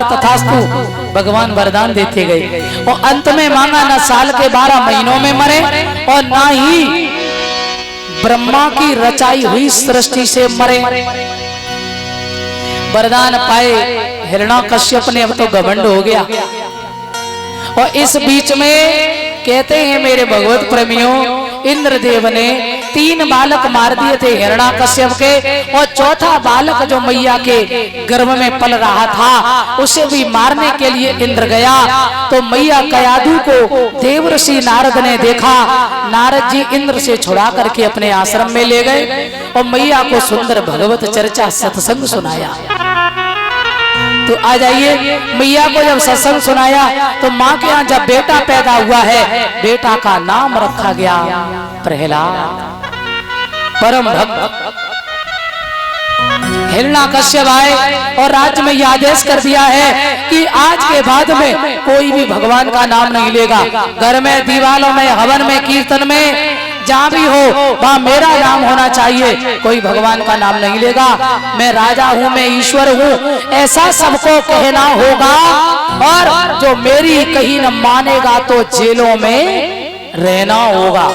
तथास्तु भगवान वरदान देते गए और अंत में मांगा न साल के 12 महीनों में मरे और ना ही ब्रह्मा की रचाई हुई सृष्टि से मरे। वरदान पाए हिरण्याकश्यप ने अब तो घमंड हो गया। और इस बीच में कहते हैं मेरे भगवत प्रेमियों, इंद्रदेव ने 3 बालक मार दिए थे हिरण्याकश्यप के, और चौथा बालक जो मैया के गर्भ में पल रहा था उसे भी मारने के लिए इंद्र गया। तो मैया कयाधु को देवर्षि नारद ने देखा। नारद जी इंद्र से छुड़ा करके अपने आश्रम में ले गए और मैया को सुंदर भगवत चर्चा सत्संग सुनाया। तो आ जाइए, मैया को जब सत्संग सुनाया तो माँ के यहाँ जब बेटा पैदा हुआ है, बेटा का नाम रखा गया प्रहलाद। परम भक्त हिरण्याकश्यप आए और राज्य में यह आदेश कर दिया है कि आज के बाद में कोई भी भगवान का नाम नहीं लेगा। घर में, दीवालों में, हवन में, कीर्तन में, जहाँ भी हो वहाँ मेरा नाम होना चाहिए, कोई भगवान का नाम नहीं लेगा। मैं राजा हूँ, मैं ईश्वर हूँ, ऐसा सबको कहना होगा। और जो मेरी कहीं न मानेगा तो जेलों में रहना होगा।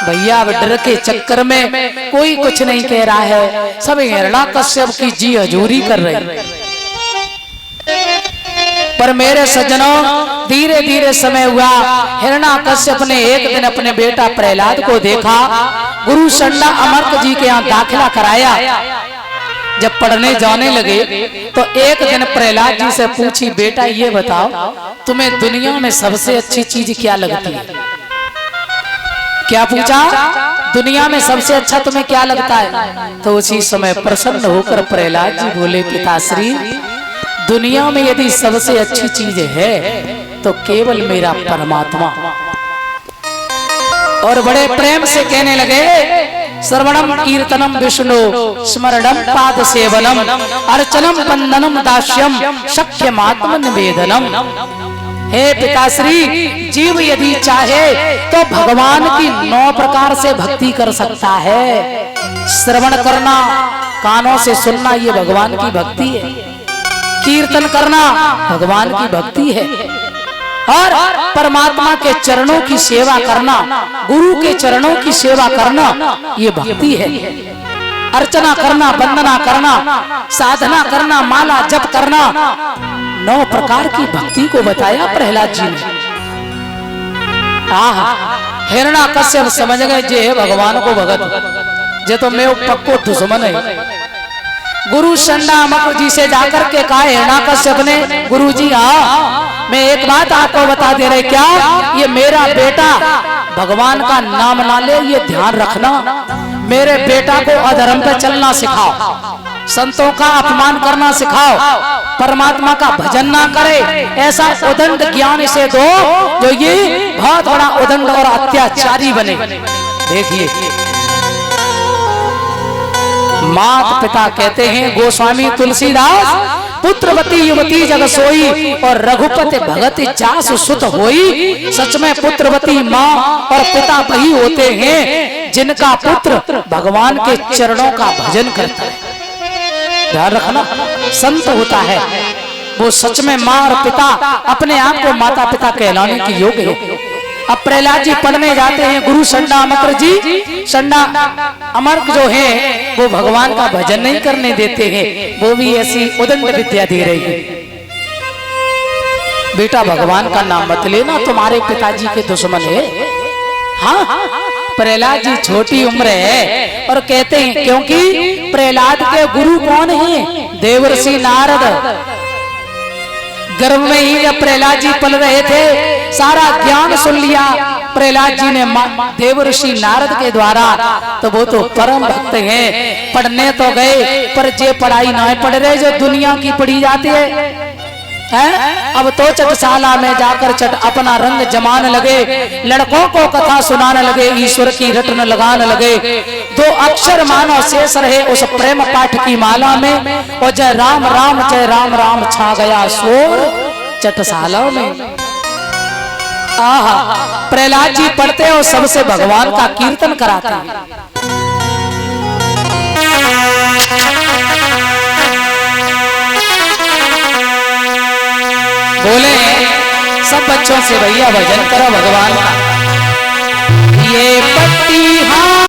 भैया अब डर के चक्कर में कोई कुछ नहीं कह रहा है, सब हिरण्याकश्यप की जी हजूरी कर रहे हैं। पर मेरे सज्जनों, धीरे धीरे समय हुआ। हिरण्याकश्यप ने एक दिन अपने बेटा प्रहलाद को देखा। गुरु शंडा अमर्क जी के यहाँ दाखिला कराया। जब पढ़ने जाने लगे तो एक दिन प्रहलाद जी से पूछी, बेटा ये बताओ तुम्हें दुनिया में सबसे अच्छी चीज क्या लगती है? क्या पूछा? दुनिया में सबसे अच्छा तुम्हें क्या लगता है? तो उसी समय प्रसन्न होकर प्रहलाद जी बोले, पिताश्री दुनिया में यदि सबसे अच्छी चीज है तो केवल मेरा परमात्मा। और बड़े प्रेम से कहने लगे, श्रवणम कीर्तनम विष्णु स्मरणम पाद सेवनम अर्चनम बंदनम दास्यम शक्यमात्म निवेदनम। हे पिताश्री, जीव यदि चाहे तो भगवान की 9 प्रकार से भक्ति कर सकता है। श्रवण करना, कानों से सुनना, ये भगवान की भक्ति है। कीर्तन करना भगवान की भक्ति है। और परमात्मा के चरणों की सेवा करना, गुरु के चरणों की सेवा करना, ये भक्ति है। अर्चना करना, वंदना करना, साधना करना, माला जप करना, 9 प्रकार की भक्ति को बताया प्रहलाद जी ने। हिरण्याकश्यप समझ गए जे है भगवान को भगत, जे तो मैं पक्को दुश्मन है। गुरु शंडा अमर्क जी से जाकर के कहा हिरण्याकश्यप ने, गुरु जी हाँ, मैं एक बात आपको बता दे रहे, क्या ये मेरा बेटा भगवान का नाम ना ले, ये ध्यान रखना। मेरे बेटा को अधर्म पे चलना सिखाओ, संतों का अपमान करना सिखाओ, परमात्मा का भजन ना करे, ऐसा उदंड ज्ञान इसे दो जो ये बहुत बड़ा उदंड और अत्याचारी बने। देखिए, माता पिता कहते हैं गोस्वामी तुलसीदास, पुत्रवती युवती जग सोई और रघुपति भगत जास सुत होई। सच में पुत्रवती माँ और पिता वही होते हैं जिनका पुत्र भगवान के चरणों का भजन करता है। ध्यान रखना, संत होता है वो सच में माँ और पिता अपने आप को माता पिता कहलाने के योग्य है। अब प्रहलाद जी पढ़ने जाते हैं, गुरु शंडा अमर्क जी, शंडा अमर्क जो है वो भगवान का भजन नहीं करने देते हैं, वो भी ऐसी उदंड विद्या दे रही है। बेटा भगवान का नाम मत लेना, तुम्हारे पिताजी के दुश्मन है। हाँ, प्रहलाद जी छोटी उम्र है और कहते हैं, क्योंकि प्रहलाद के गुरु कौन है? देवर्षि नारद। गर्भ में ही जब प्रहलाद जी पल रहे थे, सारा ज्ञान सुन लिया प्रहलाद जी ने देवर्षि नारद के द्वारा। तो वो तो परम भक्त हैं, पढ़ने तो गए पर जे पढ़ाई ना पढ़ रहे, जो दुनिया की पढ़ी जाती है। अब तो चटशाला में जाकर चट अपना रंग जमान लगे, लड़कों को कथा सुनाने लगे, ईश्वर की रटन लगाने लगे। 2 अक्षर मानो शेष रहे उस प्रेम पाठ की माला में, और जय राम राम जय राम राम छा गया शोर चटशाला में। आहा, प्रहलाद जी पढ़ते और सबसे भगवान का कीर्तन कराते हैं। बोले सब बच्चों से भैया भजन करो भगवान का।